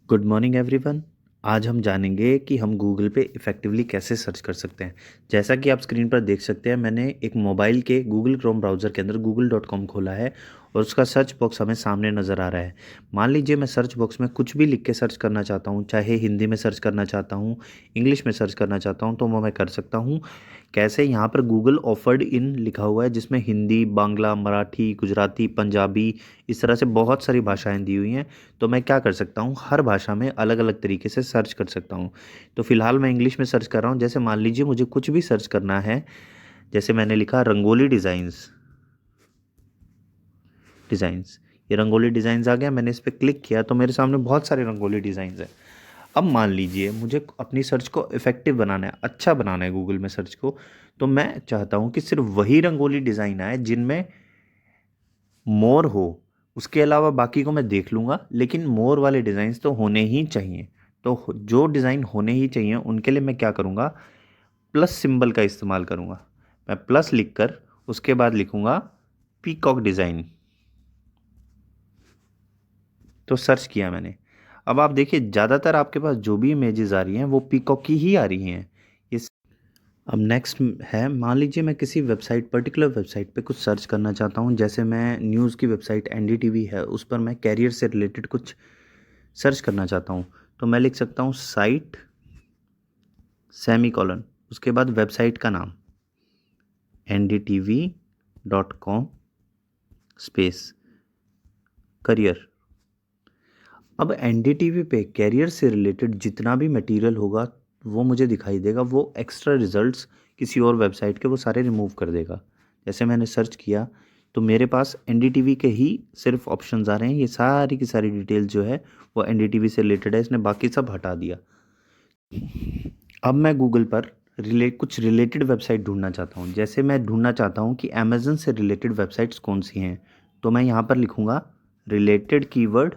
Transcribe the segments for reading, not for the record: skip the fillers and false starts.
Good morning everyone. आज हम जानेंगे कि हम गूगल पे इफ़ेक्टिवली कैसे सर्च कर सकते हैं। जैसा कि आप स्क्रीन पर देख सकते हैं, मैंने एक मोबाइल के गूगल क्रोम ब्राउज़र के अंदर google.com खोला है और उसका सर्च बॉक्स हमें सामने नज़र आ रहा है। मान लीजिए मैं सर्च बॉक्स में कुछ भी लिख के सर्च करना चाहता हूँ, चाहे हिंदी में सर्च करना चाहता हूँ, इंग्लिश में सर्च करना चाहता हूँ, तो वो मैं कर सकता हूँ। कैसे? यहाँ पर गूगल ऑफर्ड इन लिखा हुआ है जिसमें हिंदी, बांग्ला, मराठी, गुजराती, पंजाबी, इस तरह से बहुत सारी भाषाएं दी हुई हैं। तो मैं क्या कर सकता हूँ, हर भाषा में अलग अलग तरीके से सर्च कर सकता हूँ। तो फिलहाल मैं इंग्लिश में सर्च कर रहा हूँ। जैसे मान लीजिए मुझे कुछ भी सर्च करना है, जैसे मैंने लिखा रंगोली डिज़ाइंस। डिज़ाइंस, ये रंगोली डिज़ाइंस आ गया। मैंने इस पर क्लिक किया तो मेरे सामने बहुत सारे रंगोली डिज़ाइंस हैं। अब मान लीजिए मुझे अपनी सर्च को इफ़ेक्टिव बनाना है, अच्छा बनाना है गूगल में सर्च को, तो मैं चाहता हूँ कि सिर्फ वही रंगोली डिज़ाइन आए जिनमें मोर हो। उसके अलावा बाकी को मैं देख लूँगा, लेकिन मोर वाले डिज़ाइंस तो होने ही चाहिए। तो जो डिज़ाइन होने ही चाहिए उनके लिए मैं क्या करूँगा, प्लस सिंबल का इस्तेमाल करूँगा। मैं प्लस लिखकर उसके बाद लिखूँगा पीकॉक डिज़ाइन। तो सर्च किया मैंने। अब आप देखिए, ज़्यादातर आपके पास जो भी इमेजेस आ रही हैं वो पीकॉक की ही आ रही हैं। इस अब नेक्स्ट है, मान लीजिए मैं किसी वेबसाइट, पर्टिकुलर वेबसाइट पे कुछ सर्च करना चाहता हूँ। जैसे मैं न्यूज़ की वेबसाइट एनडीटीवी है, उस पर मैं कैरियर से रिलेटेड कुछ सर्च करना चाहता हूँ। तो मैं लिख सकता हूँ साइट सेमीकोलन, उसके बाद वेबसाइट का नाम ndtv.com स्पेस करियर। अब एनडीटीवी पे कैरियर से रिलेटेड जितना भी मटेरियल होगा वो मुझे दिखाई देगा। वो एक्स्ट्रा रिजल्ट्स किसी और वेबसाइट के वो सारे रिमूव कर देगा। जैसे मैंने सर्च किया तो मेरे पास एनडीटीवी के ही सिर्फ ऑप्शंस आ रहे हैं। ये सारी की सारी डिटेल्स जो है वो एनडीटीवी से रिलेटेड है, इसने बाकी सब हटा दिया। अब मैं गूगल पर कुछ रिलेटेड वेबसाइट ढूंढना चाहता हूँ। जैसे मैं ढूंढना चाहता हूँ कि अमेज़न से रिलेटेड वेबसाइट्स कौन सी हैं, तो मैं यहाँ पर लिखूँगा रिलेटेड कीवर्ड,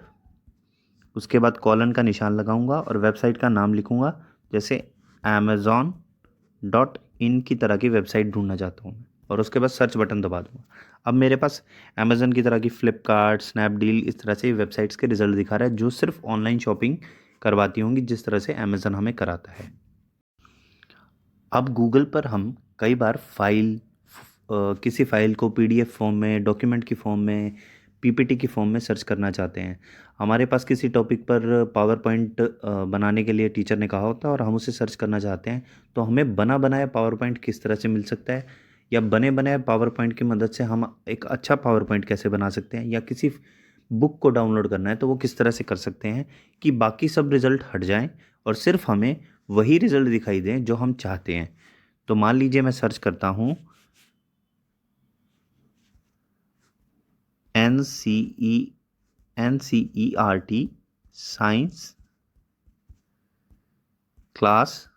उसके बाद कॉलन का निशान लगाऊंगा और वेबसाइट का नाम लिखूंगा। जैसे amazon.in की तरह की वेबसाइट ढूंढना चाहता हूँ मैं, और उसके बाद सर्च बटन दबा दूंगा। अब मेरे पास अमेज़न की तरह की, फ्लिपकार्ट, स्नैपडील, इस तरह से वेबसाइट्स के रिजल्ट दिखा रहा है जो सिर्फ ऑनलाइन शॉपिंग करवाती होंगी, जिस तरह से अमेज़न हमें कराता है। अब गूगल पर हम कई बार किसी फाइल को पीडीएफ फॉर्म में, डॉक्यूमेंट की फॉर्म में, पीपीटी की फॉर्म में सर्च करना चाहते हैं। हमारे पास किसी टॉपिक पर पावर पॉइंट बनाने के लिए टीचर ने कहा होता है और हम उसे सर्च करना चाहते हैं, तो हमें बना बनाया पावर पॉइंट किस तरह से मिल सकता है, या बने बनाए पावर पॉइंट की मदद से हम एक अच्छा पावर पॉइंट कैसे बना सकते हैं, या किसी बुक को डाउनलोड करना है तो वो किस तरह से कर सकते हैं कि बाकी सब रिजल्ट हट जाएं और सिर्फ हमें वही रिजल्ट दिखाई दें जो हम चाहते हैं। तो मान लीजिए मैं सर्च करता हूँ NCERT साइंस क्लास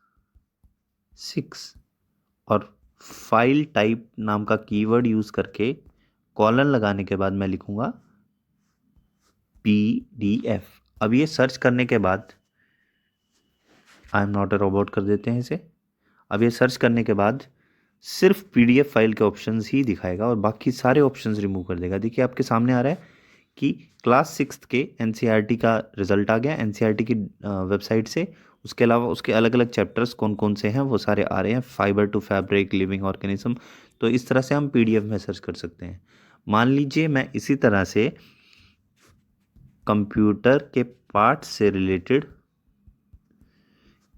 6 और फाइल टाइप नाम का कीवर्ड यूज़ करके कॉलन लगाने के बाद मैं लिखूंगा PDF। अब ये सर्च करने के बाद, I am not a robot कर देते हैं इसे। अब ये सर्च करने के बाद सिर्फ PDF फाइल के ऑप्शंस ही दिखाएगा और बाकी सारे ऑप्शंस रिमूव कर देगा। देखिए आपके सामने आ रहा है कि क्लास 6 के NCERT का रिजल्ट आ गया NCERT की वेबसाइट से। उसके अलावा उसके अलग अलग चैप्टर्स कौन कौन से हैं वो सारे आ रहे हैं, fibre to fabric, living organism. तो इस तरह से हम PDF में सर्च कर सकते हैं। मान लीजिए मैं इसी तरह से कंप्यूटर के पार्ट से रिलेटेड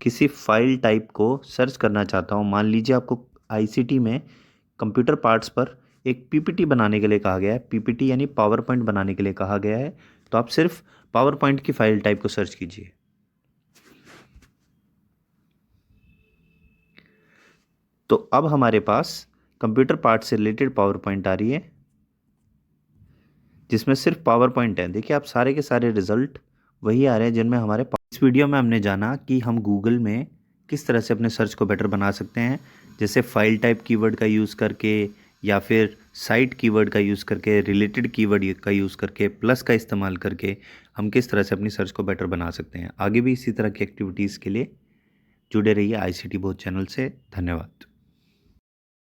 किसी फाइल टाइप को सर्च करना चाहता हूँ। मान लीजिए आपको ICT में कंप्यूटर पार्ट्स पर एक PPT बनाने के लिए कहा गया है, PPT यानी पावर पॉइंट बनाने के लिए कहा गया है, तो आप सिर्फ पावर पॉइंट की फाइल टाइप को सर्च कीजिए। तो अब हमारे पास कंप्यूटर पार्ट से रिलेटेड पावर पॉइंट आ रही है जिसमें सिर्फ पावर पॉइंट है। देखिए आप सारे के सारे रिजल्ट वही आ रहे हैं जिनमें हमारे पास। इस वीडियो में हमने जाना कि हम गूगल में किस तरह से अपने सर्च को बेटर बना सकते हैं, जैसे फाइल टाइप कीवर्ड का यूज़ करके, या फिर साइट कीवर्ड का यूज़ करके, रिलेटेड कीवर्ड का यूज़ करके, प्लस का इस्तेमाल करके हम किस तरह से अपनी सर्च को बेटर बना सकते हैं। आगे भी इसी तरह की एक्टिविटीज़ के लिए जुड़े रहिए ICT बोध चैनल से। धन्यवाद।